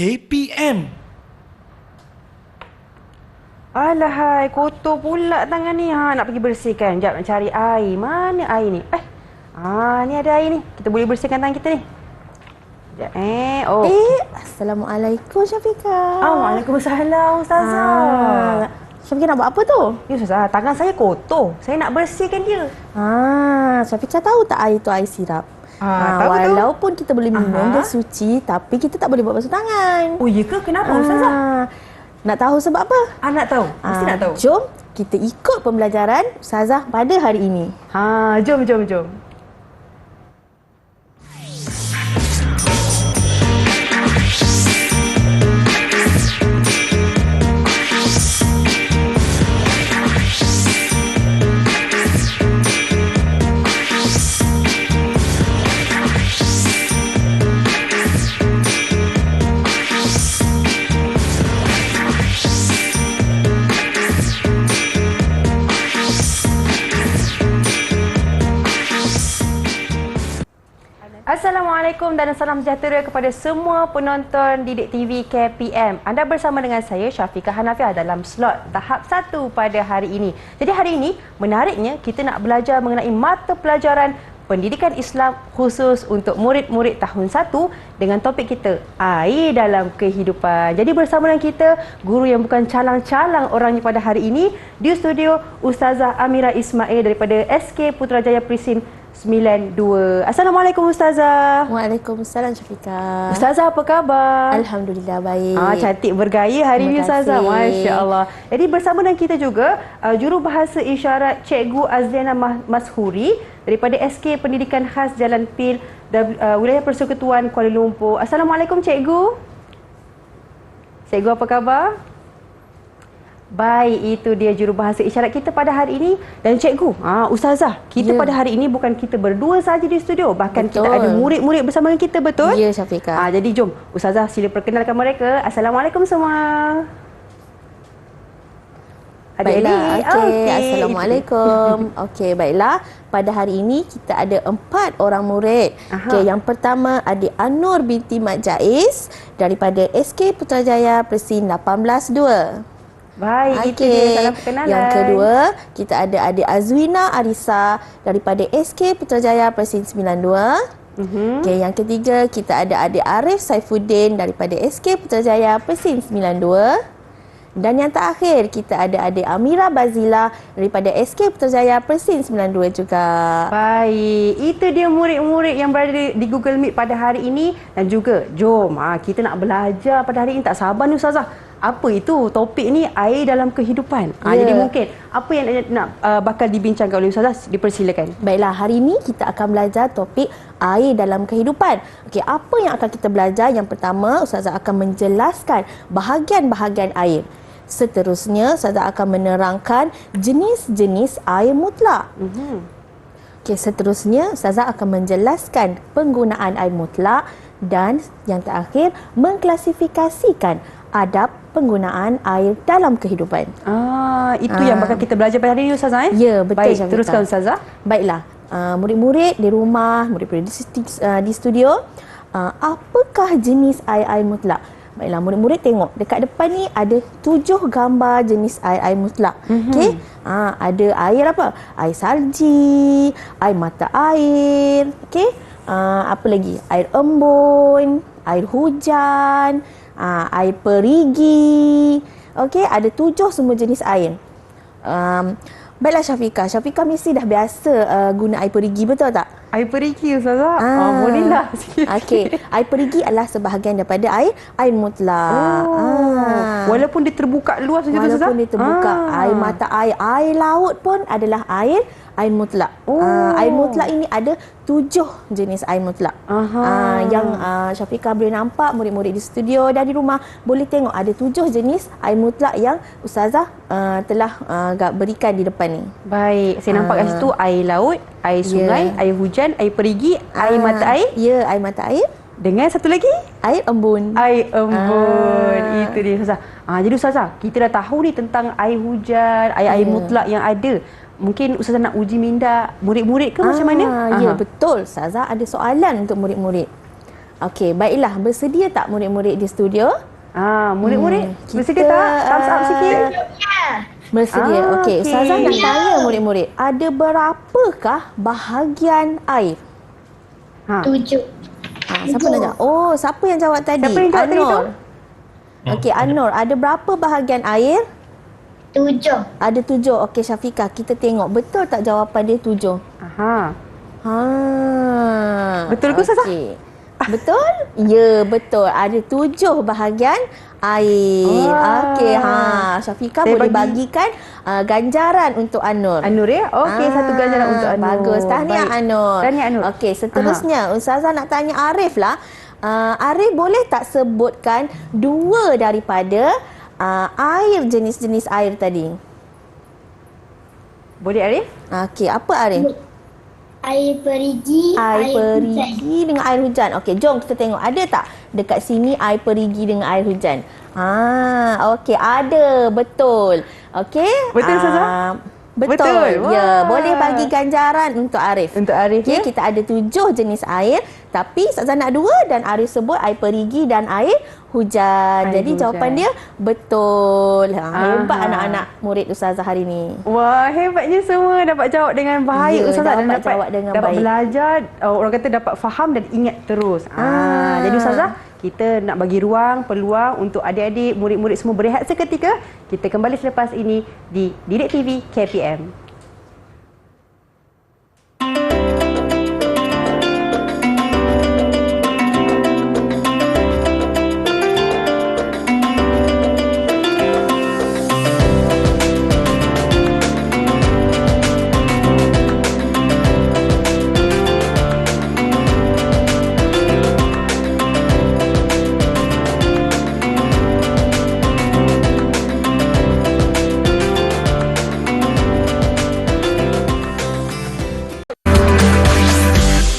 KPM. Alahai, kotor pula tangan ni. Nak pergi bersihkan. Sekejap nak cari air. Mana air ni? Ni ada air ni. Kita boleh bersihkan tangan kita ni. Sekejap. Assalamualaikum Syafiqah. Waalaikumsalam Ustazah. Syafiqah nak buat apa tu? Ya Ustazah, tangan saya kotor. Saya nak bersihkan dia. Syafiqah tahu tak air tu air sirap? Tahu. Walaupun kita boleh minum dia suci, tapi kita tak boleh buat basuh tangan. Oh ya ke? Kenapa Ustazah? Nak tahu sebab apa? Nak tahu. Mesti nak tahu. Jom kita ikut pembelajaran Ustazah pada hari ini. Jom. Assalamualaikum dan salam sejahtera kepada semua penonton Didik TV KPM. Anda bersama dengan saya Syafiqah Hanafiah dalam slot tahap 1 pada hari ini. Jadi hari ini menariknya kita nak belajar mengenai mata pelajaran pendidikan Islam khusus untuk murid-murid tahun 1 dengan topik kita air dalam kehidupan. Jadi bersama dengan kita guru yang bukan calang-calang orangnya pada hari ini di studio Ustazah Amira Ismail daripada SK Putrajaya Presin 92. Assalamualaikum Ustazah. Waalaikumsalam Syafiqah. Ustazah apa khabar? Alhamdulillah baik. Cantik bergaya hari ini Ustazah. Masya-Allah. Jadi bersama dengan kita juga jurubahasa isyarat Cikgu Azliana Mashuri daripada SK Pendidikan Khas Jalan Pil Wilayah Persekutuan Kuala Lumpur. Assalamualaikum Cikgu. Cikgu apa khabar? Baik, itu dia jurubahasa isyarat kita pada hari ini. Dan Cikgu, Ustazah, kita pada hari ini bukan kita berdua saja di studio. Bahkan kita ada murid-murid bersama dengan kita, betul? Ya, Syafiqah. Jadi jom, Ustazah sila perkenalkan mereka. Assalamualaikum semua. Baiklah, Assalamualaikum. Baiklah. Pada hari ini kita ada 4 orang murid. Yang pertama adik Anur binti Mat Jaiz daripada SK Putrajaya Presin 182. Baik, itu dia salam perkenalan. Yang kedua, kita ada adik Azwina Arisa daripada SK Putrajaya Presin 92. Yang ketiga, kita ada adik Arif Saifuddin daripada SK Putrajaya Presin 92. Dan yang terakhir, kita ada adik Amira Bazila daripada SK Putrajaya Presin 92 juga. Baik, itu dia murid-murid yang berada di Google Meet pada hari ini. Dan juga, jom kita nak belajar pada hari ini. Tak sabar ni Ustazah. Apa itu topik ni, air dalam kehidupan. Jadi mungkin apa yang nak bakal dibincangkan oleh Ustazah, dipersilakan. Baiklah, hari ini kita akan belajar topik air dalam kehidupan. Apa yang akan kita belajar? Yang pertama, Ustazah akan menjelaskan bahagian-bahagian air. Seterusnya, Ustazah akan menerangkan jenis-jenis air mutlak. Seterusnya, Ustazah akan menjelaskan penggunaan air mutlak. Dan yang terakhir, mengklasifikasikan adab penggunaan air dalam kehidupan. Itu yang bakal kita belajar pada hari ini Ustazah. Ya, betul. Baik, teruskan Ustazah. Baiklah, murid-murid di rumah, murid-murid di studio, apakah jenis air mutlak? Baiklah, murid-murid tengok dekat depan ni ada 7 gambar jenis air mutlak. Ada air apa? Air salji, air mata air, apa lagi? Air embun, air hujan, air perigi. Ada 7 semua jenis air. Baiklah Syafiqah mesti dah biasa guna air perigi, betul tak? Air perigi Ustazah? Bolehlah. Air perigi adalah sebahagian daripada air mutlak. Walaupun dia terbuka luas macam tu Ustazah? Walaupun dia terbuka. Air mata air, air laut pun adalah air mutlak. Air mutlak ini ada 7 jenis air mutlak. Yang Syafiqah boleh nampak, murid-murid di studio dan di rumah boleh tengok ada 7 jenis air mutlak yang Ustazah telah berikan di depan ni. Baik, saya nampak kat situ air laut, air sungai, air hujan, air perigi, air mata air. Ya, air mata air. Dengan satu lagi? Air embun. Air embun. Itu dia Ustazah. Jadi Ustazah, kita dah tahu ni tentang air hujan, air mutlak yang ada. Mungkin Ustazah nak uji minda murid-murid ke macam mana? Ya, betul. Ustazah ada soalan untuk murid-murid. Okey, baiklah. Bersedia tak murid-murid di studio? Murid-murid bersedia tak? Thumbs up sikit. Bersedia. Okey, okey. Ustazah nak tanya murid-murid, ada berapakah bahagian air? 7. Siapa nak jawab? Oh, siapa yang jawab tadi? Siapa yang jawab tadi tu? Anor. Okey, Anor, ada berapa bahagian air? 7. Ada 7. Okey, Syafiqah, kita tengok betul tak jawapan dia 7? Betul ke, Ustazah? Okey. Betul? Ya, betul. Ada 7 bahagian air. Okey, Syafiqah Saya boleh bagikan ganjaran untuk Anur. Anur ya? Okey, satu ganjaran untuk Anur. Bagus. Tahniah Baik. Anur. Tahniah Anur. Okey, seterusnya Ustazah nak tanya Arif lah. Arif boleh tak sebutkan 2 daripada air, jenis-jenis air tadi? Boleh Arif? Okey, apa Arif? Air perigi, Air hujan. perigi dengan air hujan. Okey, jom kita tengok. Ada tak dekat sini air perigi dengan air hujan? Okey, ada. Betul. Okey. Betul, Ustazah? Betul. Betul. Ya, Wah. boleh bagi ganjaran untuk Arif. Untuk Arif, Okey, ya? kita ada 7 jenis air. Tapi Ustazah nak 2 dan Arif sebut air perigi dan air hujan. Air Jadi hujan. jawapan dia betul. Hebat Aha. anak-anak murid Ustazah hari ini. Wah, hebatnya semua dapat jawab dengan baik, Ya, Ustazah. Dan dapat jawab dengan dapat baik. belajar, orang kata dapat faham dan ingat terus. Jadi Ustazah, kita nak bagi ruang, peluang untuk adik-adik, murid-murid semua berehat seketika. Kita kembali selepas ini di Didik TV KPM.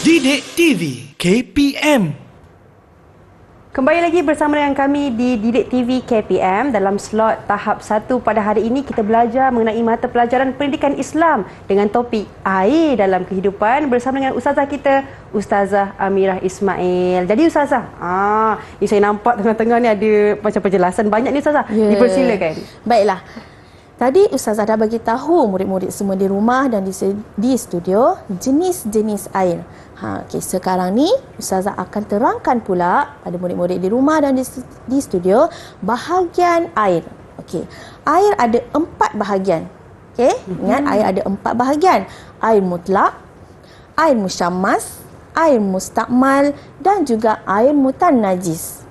Didik TV KPM. Kembali lagi bersama dengan kami di Didik TV KPM. Dalam slot tahap 1 pada hari ini, kita belajar mengenai mata pelajaran pendidikan Islam dengan topik air dalam kehidupan bersama dengan Ustazah kita, Ustazah Amirah Ismail. Jadi Ustazah, ni saya nampak tengah-tengah ni ada macam penjelasan banyak ni Ustazah. Ya. Dipersilakan. Baiklah. Tadi Ustazah dah bagi tahu murid-murid semua di rumah dan di studio jenis-jenis air. Okey, sekarang ni Ustazah akan terangkan pula pada murid-murid di rumah dan di studio bahagian air. Okey, air ada 4 bahagian. Okey, ingat air ada 4 bahagian. Air mutlak, air musyammas, air mustakmal dan juga air mutanajis.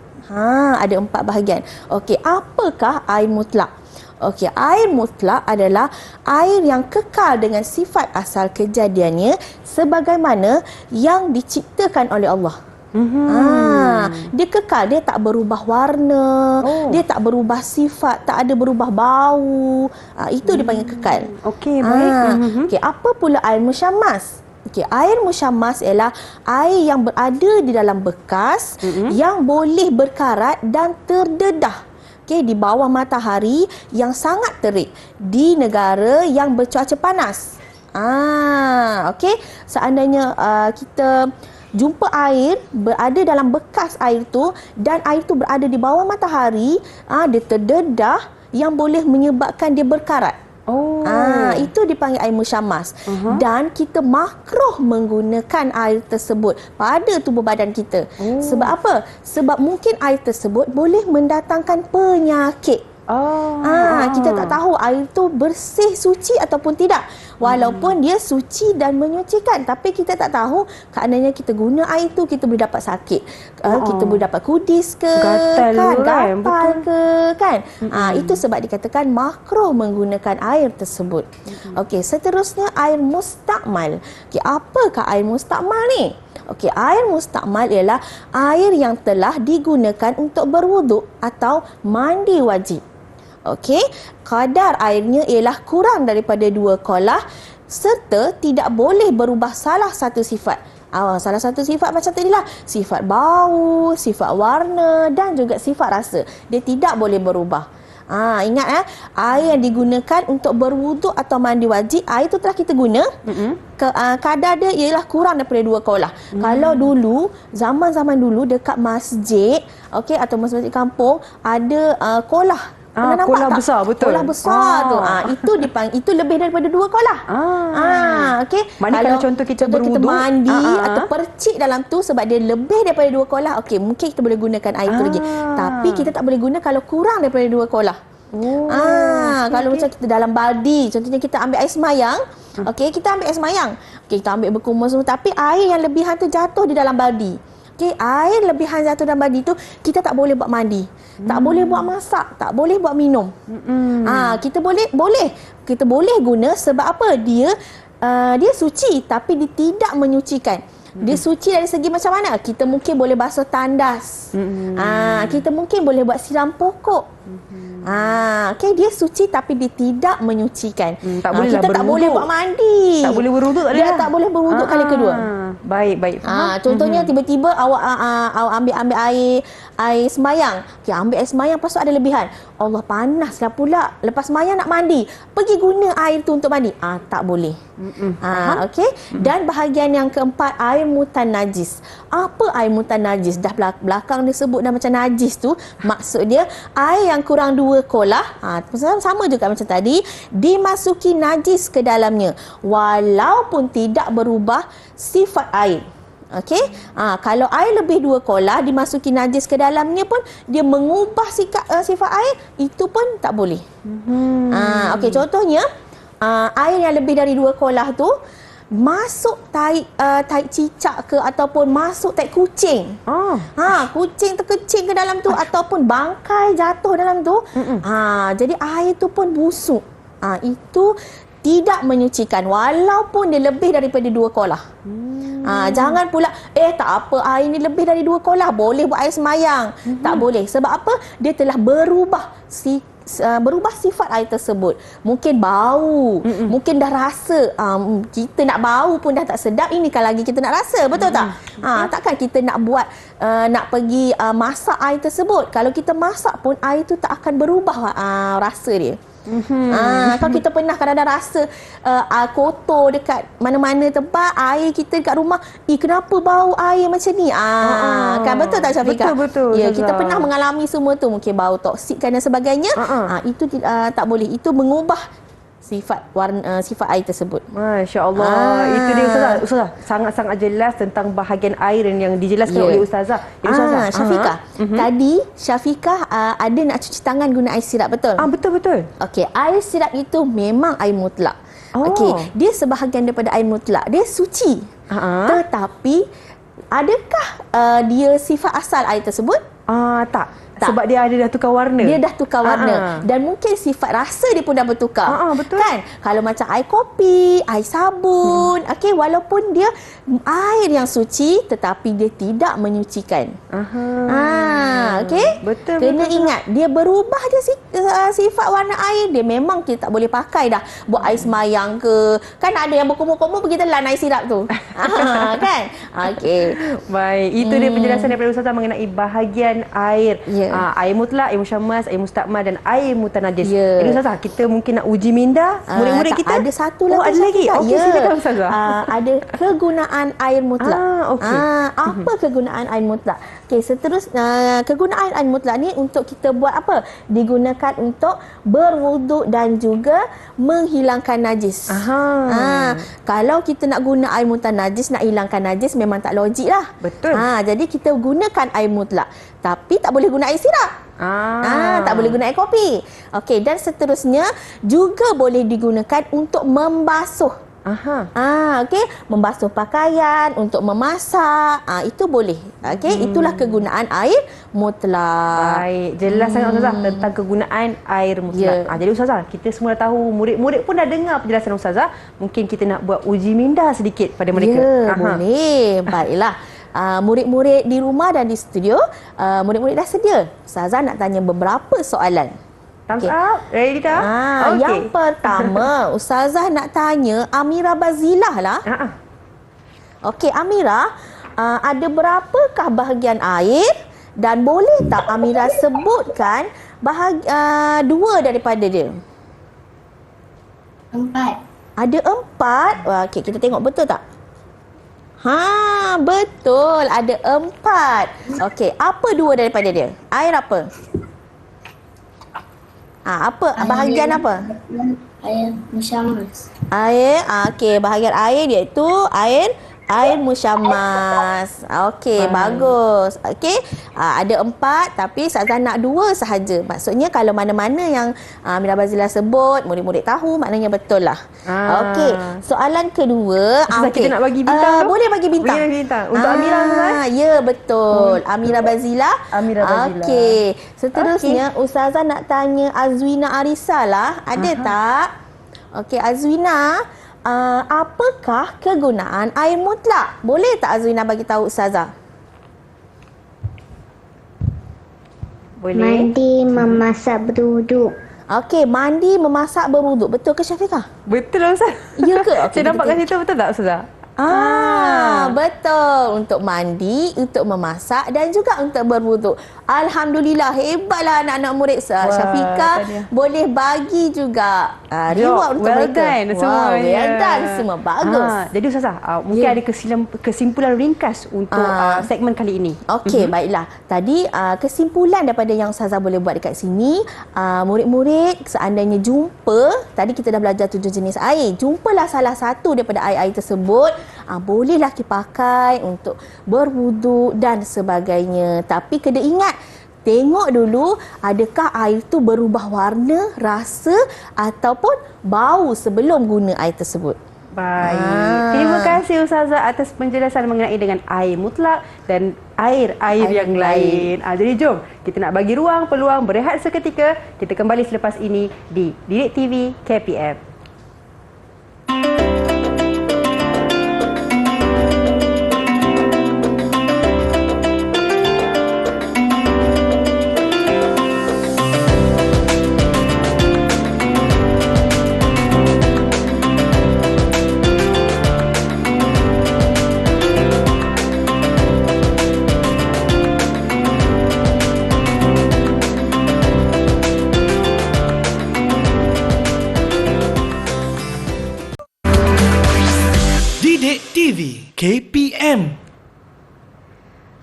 Ada 4 bahagian. Okey, apakah air mutlak? Okey, air mutlak adalah air yang kekal dengan sifat asal kejadiannya sebagaimana yang diciptakan oleh Allah. Dia kekal, dia tak berubah warna, dia tak berubah sifat, tak ada berubah bau. Itu dipanggil kekal. Okey, baik. Okey, apa pula air musyammas? Okey, air musyammas ialah air yang berada di dalam bekas yang boleh berkarat dan terdedah di bawah matahari yang sangat terik di negara yang bercuaca panas. Okey, seandainya kita jumpa air berada dalam bekas air tu dan air tu berada di bawah matahari, dia terdedah yang boleh menyebabkan dia berkarat. Itu dipanggil air musyammas. Dan kita makruh menggunakan air tersebut pada tubuh badan kita. Sebab apa? Sebab mungkin air tersebut boleh mendatangkan penyakit. Kita tak tahu air tu bersih, suci ataupun tidak. Walaupun dia suci dan menyucikan, tapi kita tak tahu keadanya kita guna air tu kita boleh dapat sakit. Kita boleh dapat kudis ke, gatal ke, kan? Itu sebab dikatakan makruh menggunakan air tersebut. Okey, seterusnya air mustakmal. Okey, apakah air mustakmal ni? Okey, air mustakmal ialah air yang telah digunakan untuk berwuduk atau mandi wajib. Okey, kadar airnya ialah kurang daripada 2 kolah serta tidak boleh berubah salah satu sifat. Salah satu sifat macam tadilah, sifat bau, sifat warna dan juga sifat rasa. Dia tidak boleh berubah. Ingat air yang digunakan untuk berwuduk atau mandi wajib, air tu telah kita guna. Kadar dia ialah kurang daripada 2 kolah. Kalau dulu, zaman-zaman dulu dekat masjid, okey, atau masjid kampung ada kolah. Pernah nampak kolah tak? besar, betul. Kolah besar tu. Itu dipanggil, itu lebih daripada 2 kolah. Okey. Maknanya kalau contoh kita kita berwuduk, mandi atau percik dalam tu sebab dia lebih daripada 2 kolah, okey, mungkin kita boleh gunakan air tu lagi. Tapi kita tak boleh guna kalau kurang daripada 2 kolah. Kalau macam kita dalam baldi, contohnya kita ambil air semayang, okey, kita ambil air semayang. Okey, kita ambil berkumur semua, tapi air yang lebihan tu jatuh di dalam baldi. Okey, air lebihan jatuh dalam baldi tu kita tak boleh buat mandi. Tak boleh buat masak, tak boleh buat minum. Kita boleh kita boleh guna sebab apa? Dia suci tapi dia tidak menyucikan. Dia suci dari segi macam mana? Kita mungkin boleh basuh tandas. Kita mungkin boleh buat siram pokok. Okay, dia suci tapi dia tidak menyucikan. Kita tak boleh buat mandi. Tak boleh berwuduk tak Dia tak boleh berwuduk kali kedua. Baik. Contohnya tiba-tiba awak ambil air semayang. Okay, ambil air semayang, lepas tu ada lebihan. Allah, panaslah pula. Lepas semayang nak mandi, pergi guna air tu untuk mandi. Tak boleh. Okey. Dan bahagian yang keempat, air mutan najis. Apa air mutan najis? Dah belakang dia sebut dah macam najis tu. Maksud dia air yang kurang 2 kolah, sama juga macam tadi, dimasuki najis ke dalamnya walaupun tidak berubah sifat air. Okey. Kalau air lebih 2 kolah dimasuki najis ke dalamnya pun dia mengubah sifat air, itu pun tak boleh. Okey, contohnya air yang lebih dari 2 kolah tu masuk taik cicak ke ataupun masuk taik kucing. Kucing terkecing ke dalam tu ataupun bangkai jatuh dalam tu. Jadi air tu pun busuk. Itu tidak menyucikan walaupun dia lebih daripada 2 kolah. Jangan pula tak apa, air ni lebih dari 2 kolah, boleh buat air semayang. Tak boleh. Sebab apa? Dia telah berubah sifat air tersebut. Mungkin bau, mungkin dah rasa. Kita nak bau pun dah tak sedap, ini kan lagi kita nak rasa, betul tak? Takkan kita nak buat nak pergi masak air tersebut. Kalau kita masak pun air tu tak akan berubah rasa dia. Kalau kita pernah kadang-kadang rasa kotor dekat mana-mana tempat, air kita dekat rumah, kenapa bau air macam ni? Kan betul tak, Syafiqah? Betul. Ya, kita pernah mengalami semua tu, mungkin bau toksik dan sebagainya. Itu tak boleh, itu mengubah sifat air tersebut. Masya-Allah. Itu dia Ustazah. Sangat-sangat jelas tentang bahagian air yang dijelaskan oleh Ustazah. Syafiqah. Tadi Syafiqah ada nak cuci tangan guna air sirap, betul? Betul. Okey, air sirap itu memang air mutlak. Okey, dia sebahagian daripada air mutlak. Dia suci. Tetapi adakah dia sifat asal air tersebut? Tak. Sebab dia dah tukar warna. Dia dah tukar warna. Dan mungkin sifat rasa dia pun dah bertukar. Betul. Kan? Kalau macam air kopi, air sabun, okey, walaupun dia air yang suci tetapi dia tidak menyucikan. Okey? Betul. Kena ingat, dia berubah dia sifat warna air, dia memang kita tak boleh pakai dah. Buat air semayang ke. Kan ada yang berkumur-kumur pergi telan air sirap tu. Kan? Okey. Baik, itu dia penjelasan daripada Ustazah mengenai bahagian air. Air mutlak, air musyammas, air mustakmal dan air mutanajis. Jadi Ustazah, kita mungkin nak uji minda murid-murid kita. Ada satu lagi. Ada lagi? Okey, silakan Ustazah. Ada kegunaan air mutlak. Apa kegunaan air mutlak? Okey, seterusnya kegunaan air mutlak ni untuk kita buat apa? Digunakan untuk berwuduk dan juga menghilangkan najis. Kalau kita nak guna air mutanajis, nak hilangkan najis, memang tak logik lah. Betul. Jadi kita gunakan air mutlak. Tapi tak boleh guna air sirap. Tak boleh guna air kopi. Okey, dan seterusnya juga boleh digunakan untuk membasuh. Okey, membasuh pakaian, untuk memasak, itu boleh. Okey, itulah kegunaan air mutlak. Baik, jelas sangat Ustazah tentang kegunaan air mutlak. Jadi Ustazah, kita semua dah tahu, murid-murid pun dah dengar penjelasan Ustazah. Mungkin kita nak buat uji minda sedikit pada mereka. Boleh. Baiklah. Murid-murid di rumah dan di studio, murid-murid dah sedia. Ustazah nak tanya beberapa soalan. Thumbs up. Ready tak? Yang pertama, Ustazah nak tanya Amira Bazilah lah. Okey, Amira, ada berapakah bahagian air dan boleh tak Amira sebutkan Dua daripada dia. 4. Ada 4. Okey, kita tengok betul tak? Betul. Ada 4. Okey, apa 2 daripada dia? Air apa? Apa? Bahagian apa? Air musyamas. Air. Okey, bahagian air iaitu air musyamas. Okey, bagus. Okey, ada 4 tapi Ustazah nak 2 sahaja. Maksudnya kalau mana-mana yang Amira Bazila sebut, murid-murid tahu, maknanya betul lah. Okey, soalan kedua. Ustazah, kita nak bagi bintang tu? Boleh bagi bintang. Boleh bagi bintang. Untuk Amira, Ustazah? Ya, betul. Amira Bazila. Amira Bazila. Okey, seterusnya Ustazah nak tanya Azwina Arisa lah. Ada tak? Okey, Azwina. Apakah kegunaan air mutlak? Boleh tak Azwina bagi tahu Ustazah? Boleh. Mandi, memasak, berwuduk. Okey, mandi, memasak, berwuduk. Betul ke Syafiqah? Betul lah Ustaz. Ya ke? Okey, Saya nampak kat situ, betul tak Ustazah? Betul. Untuk mandi, untuk memasak dan juga untuk berwuduk. Alhamdulillah, hebatlah anak-anak murid Syafiqah. Boleh bagi juga reward untuk mereka. Semuanya. Well done. Semua bagus. Jadi Ustazah, mungkin ada kesimpulan ringkas untuk segmen kali ini. Okey, baiklah. Tadi kesimpulan daripada yang Ustazah boleh buat dekat sini, murid-murid seandainya jumpa, tadi kita dah belajar 7 jenis air. Jumpalah salah satu daripada air-air tersebut, bolehlah dipakai untuk berwuduk dan sebagainya. Tapi kena ingat, tengok dulu adakah air tu berubah warna, rasa ataupun bau sebelum guna air tersebut. Baik. Terima kasih Ustazah atas penjelasan mengenai dengan air mutlak dan air-air yang lain. Jadi jom kita nak bagi ruang peluang berehat seketika. Kita kembali selepas ini di Didik TV KPM. Didik TV KPM.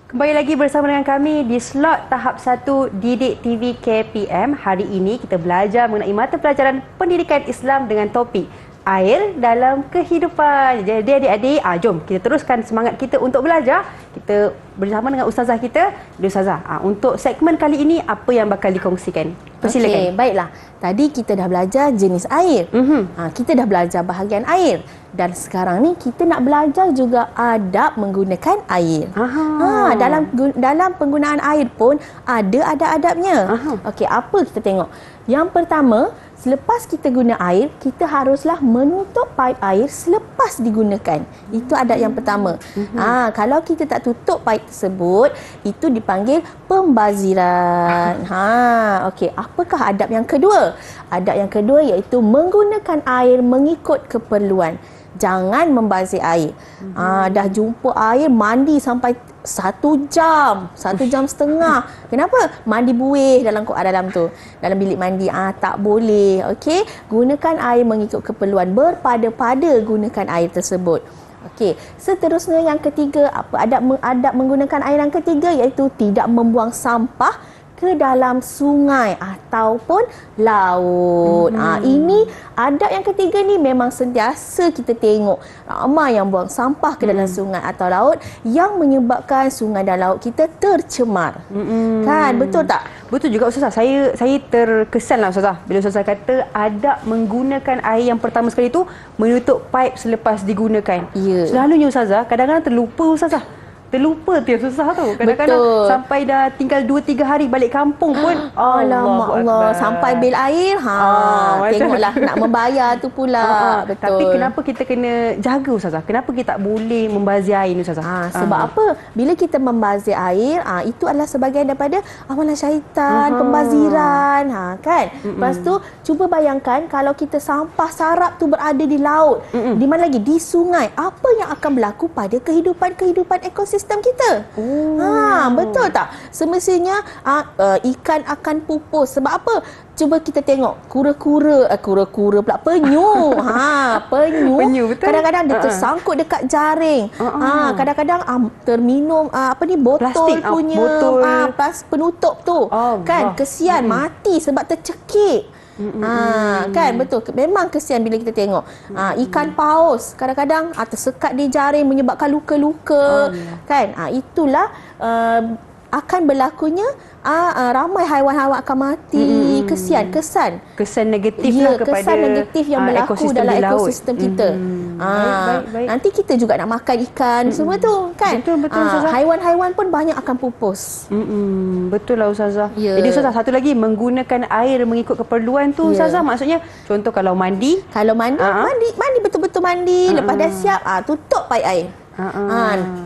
Kembali lagi bersama dengan kami di slot tahap 1 Didik TV KPM. Hari ini kita belajar mengenai mata pelajaran pendidikan Islam dengan topik air dalam kehidupan. Jadi adik-adik, jom kita teruskan semangat kita untuk belajar. Kita bersama dengan ustazah kita. Ustazah, untuk segmen kali ini apa yang bakal dikongsikan? Persilakan. Okey, baiklah. Tadi kita dah belajar jenis air. Kita dah belajar bahagian air. Dan sekarang ni kita nak belajar juga adab menggunakan air. Dalam penggunaan air pun ada adab-adabnya. Okey, apa kita tengok? Yang pertama, selepas kita guna air, kita haruslah menutup paip air selepas digunakan. Itu adab yang pertama. Kalau kita tak tutup paip tersebut, itu dipanggil pembaziran. Okey, apakah adab yang kedua? Adab yang kedua iaitu menggunakan air mengikut keperluan. Jangan membazir air. Dah jumpa air mandi sampai 1 jam, 1.5 jam. Kenapa? Mandi buih dalam tu, dalam bilik mandi. Tak boleh. Okey, gunakan air mengikut keperluan, berpada-pada gunakan air tersebut. Okey, seterusnya yang ketiga, apa adab menggunakan air yang ketiga iaitu tidak membuang sampah ke dalam sungai ataupun laut. Ini adab yang ketiga ni memang sentiasa kita tengok ramai yang buang sampah ke dalam sungai atau laut yang menyebabkan sungai dan laut kita tercemar. Kan, betul tak? Betul juga Ustazah. Saya terkesan lah Ustazah bila Ustazah kata adab menggunakan air yang pertama sekali tu menutup paip selepas digunakan. Ya. Selalunya Ustazah kadang-kadang terlupa Ustazah. Terlupa tiap susah tu. Kadang-kadang sampai dah tinggal 2-3 hari balik kampung pun. Alamak Allah. Sampai bil air. Tengoklah nak membayar tu pula. Betul. Tapi kenapa kita kena jaga Ustazah? Kenapa kita tak boleh membazir air ni Ustazah? Sebab apa? Bila kita membazir air, itu adalah sebahagian daripada amalan syaitan, pembaziran. Kan? Lepas tu, cuba bayangkan kalau kita sampah sarap tu berada di laut. Di mana lagi? Di sungai. Apa yang akan berlaku pada kehidupan ekosistem ekosistem kita. Betul tak? Semestinya ikan akan pupus. Sebab apa? Cuba kita tengok kura-kura pula penyu. Penyu betul. kadang-kadang dia tersangkut dekat jaring. Kadang-kadang terminum botol Plastik, punya botol. penutup tu. Kan kesian mati sebab tercekik. Kan betul, memang kesian bila kita tengok ikan paus kadang-kadang tersekat di jaring menyebabkan luka-luka. Kan itulah akan berlakunya ramai haiwan-haiwan akan mati. Kesan negatif ya, lah kepada kesan negatif yang berlaku ekosistem dalam di laut. ekosistem kita. Baik. Nanti kita juga nak makan ikan semua tu kan. Betul, Ustazah. Haiwan-haiwan pun banyak akan pupus. Betul lah Ustazah. Ya. Jadi Ustazah, satu lagi, menggunakan air mengikut keperluan tu Ustazah. Maksudnya contoh kalau mandi, Mandi betul-betul mandi. Lepas dah siap, tutup paip air.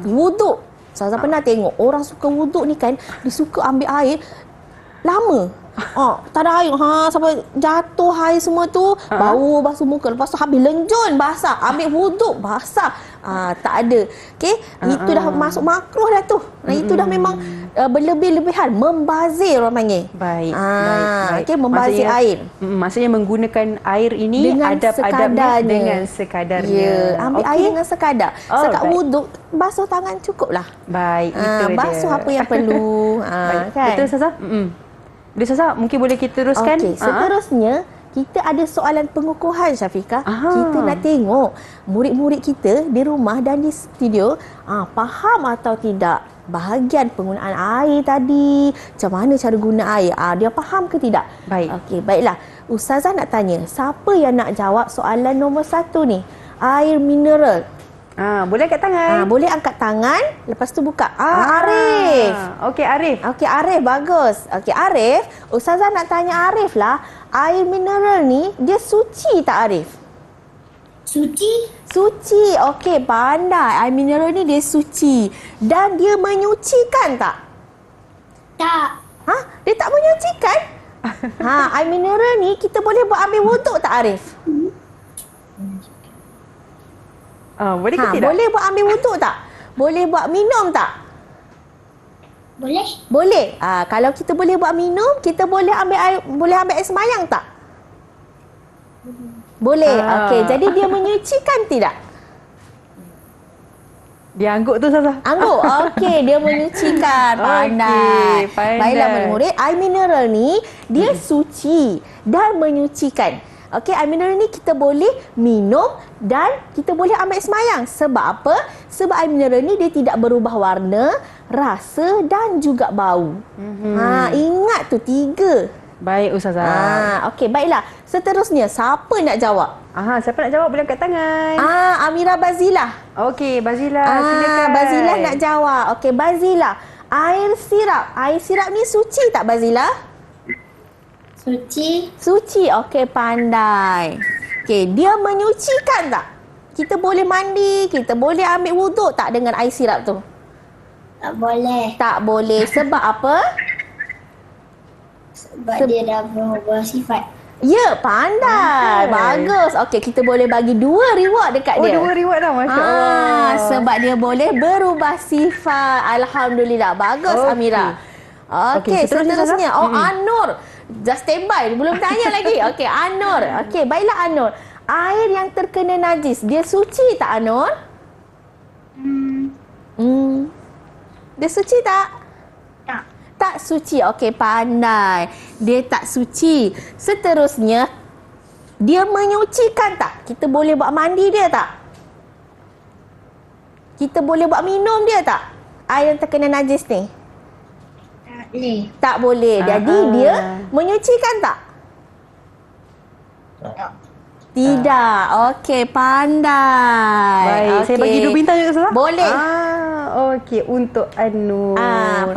Wuduk. Saya pernah tengok orang suka wuduk ni kan, dia suka ambil air lama. Tak ada air. Sampai jatuh air semua tu, bau basuh muka. Lepas tu habis lenjun basah, ambil wuduk basah. Tak ada. Okey, itu dah masuk makruh dah tu. Itu dah memang berlebih-lebihan, membazir orang panggil. Baik. Okey, membazir air. Maksudnya menggunakan air ini Dengan adab-adabnya sekadarnya. dengan sekadarnya. Ya, ambil air dengan sekadar. Sekat Alright. wuduk, basuh tangan cukup lah. Baik, itu dia. Basuh apa yang perlu. Baik. Kan? Betul Ustazah? Jadi Ustazah, mungkin boleh kita teruskan. Okey, seterusnya kita ada soalan pengukuhan Syafiqah. Kita nak tengok murid-murid kita di rumah dan di studio faham atau tidak bahagian penggunaan air tadi. Macam mana cara guna air? Dia faham ke tidak? Baik. Okey, baiklah. Ustazah nak tanya, siapa yang nak jawab soalan nombor 1 ni? Air mineral. Boleh angkat tangan. Boleh angkat tangan, lepas tu buka. Arif. Okey, Arif. Okey, Arif bagus. Okey, Arif, Ustazah nak tanya Arif lah, air mineral ni dia suci tak Arif? Suci. Okey, pandai. Air mineral ni dia suci dan dia menyucikan tak? Tak. Dia tak menyucikan? Air mineral ni kita boleh buat ambil wuduk tak Arif? Boleh ke tidak? Boleh buat ambil wuduk tak? Boleh buat minum tak? Boleh? Boleh. Kalau kita boleh buat minum, kita boleh ambil air semayang tak? Boleh. Okey, jadi dia menyucikan tidak? Dia angguk tu Ustazah. Angguk. Okey, dia menyucikan. Pandai. Okey, pandai. Baiklah murid-murid, air mineral ni dia suci dan menyucikan. Okey, air mineral ni kita boleh minum dan kita boleh ambil semayang. Sebab apa? Sebab air mineral ni dia tidak berubah warna, rasa dan juga bau. Ingat tu 3. Baik Ustazah. Okey, baiklah. Seterusnya, siapa nak jawab? Siapa nak jawab boleh angkat tangan. Amira Bazilah. Okey, Bazilah, silakan. Bazilah nak jawab. Okey, Bazilah. Air sirap ni suci tak Bazilah? Suci. Okey, pandai. Okey, dia menyucikan tak? Kita boleh mandi, kita boleh ambil wuduk tak dengan air sirap tu? Tak boleh. Tak boleh. Sebab apa? Sebab dia dah berubah sifat. Ya, pandai. Bagus. Okey, kita boleh bagi 2 reward dekat dia. 2 reward dah, Masya Allah. Sebab dia boleh berubah sifat. Alhamdulillah. Bagus, Amira. Okey, seterusnya. Anur. Just standby. Belum tanya lagi. Okey, Anur. Okey, baiklah Anur. Air yang terkena najis, dia suci tak Anur? Dia suci tak? Tak. Tak suci. Okey, pandai. Dia tak suci. Seterusnya, dia menyucikan tak? Kita boleh buat mandi dia tak? Kita boleh buat minum dia tak? Air yang terkena najis ni? Tak boleh. Tak boleh. Jadi dia menyucikan tak? Tak. Tidak. Okey, pandai. Baik, saya bagi 2 bintang juga Ustazah. Boleh. Okey, untuk Anur.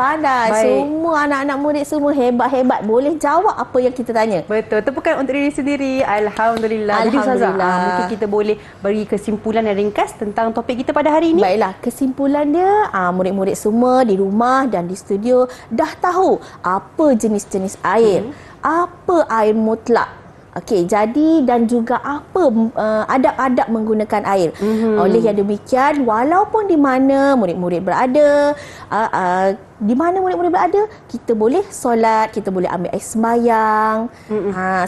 Pandai. Baik. Semua anak-anak murid semua hebat-hebat. Boleh jawab apa yang kita tanya. Betul. Tepukan untuk diri sendiri. Alhamdulillah. Jadi Ustazah, mungkin kita boleh bagi kesimpulan yang ringkas tentang topik kita pada hari ini. Baiklah, kesimpulan dia, murid-murid semua di rumah dan di studio dah tahu apa jenis-jenis air. Apa air mutlak. Okey, jadi dan juga apa adab-adab menggunakan air. Oleh yang demikian, walaupun di mana murid-murid berada, di mana murid-murid berada, kita boleh solat, kita boleh ambil air sembahyang.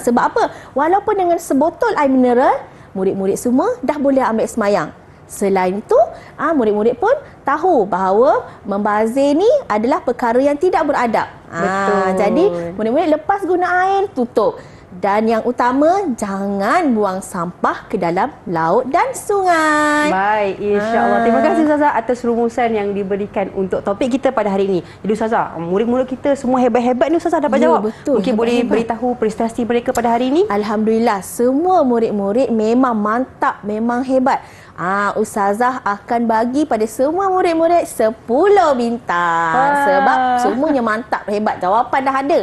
Sebab apa? Walaupun dengan sebotol air mineral, murid-murid semua dah boleh ambil air sembahyang. Selain itu, murid-murid pun tahu bahawa membazir ni adalah perkara yang tidak beradab. Betul. Jadi, murid-murid lepas guna air, tutup. Dan yang utama, jangan buang sampah ke dalam laut dan sungai. Baik, insya-Allah. Terima kasih Ustazah atas rumusan yang diberikan untuk topik kita pada hari ini. Jadi Ustazah, murid-murid kita semua hebat-hebat ni Ustazah dapat Ya, jawab. betul. Mungkin boleh beritahu prestasi mereka pada hari ini? Alhamdulillah, semua murid-murid memang mantap, memang hebat. Ustazah akan bagi pada semua murid-murid 10 bintang. Sebab semuanya mantap, hebat. Jawapan dah ada.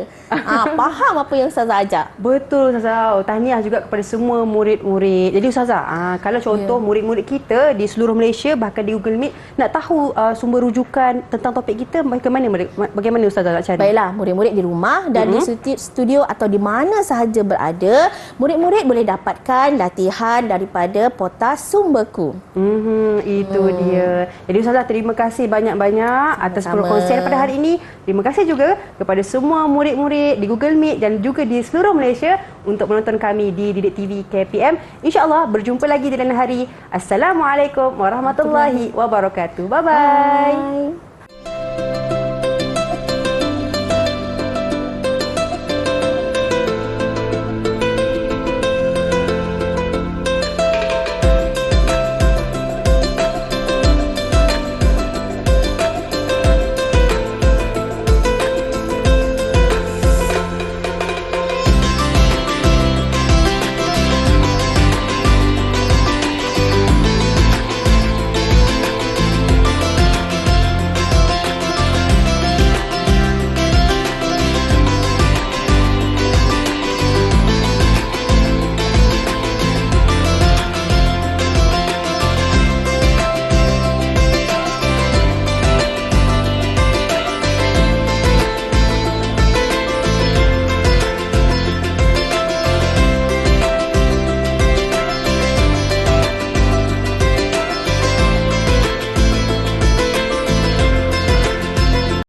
Faham apa yang Ustazah ajar. Betul Ustazah. Tahniah juga kepada semua murid-murid. Jadi Ustazah, kalau contoh murid-murid kita di seluruh Malaysia, bahkan di Google Meet, nak tahu sumber rujukan tentang topik kita, bagaimana Ustazah nak cari? Baiklah, murid-murid di rumah dan di studio atau di mana sahaja berada, murid-murid boleh dapatkan latihan daripada portal Sumberku. Itu dia. Jadi Ustazah, terima kasih banyak-banyak atas perkongsian pada hari ini. Terima kasih juga kepada semua murid-murid di Google Meet dan juga di seluruh Malaysia untuk menonton kami di Didik TV KPM. InsyaAllah berjumpa lagi di lain hari. Assalamualaikum warahmatullahi wabarakatuh. Bye-bye. Bye.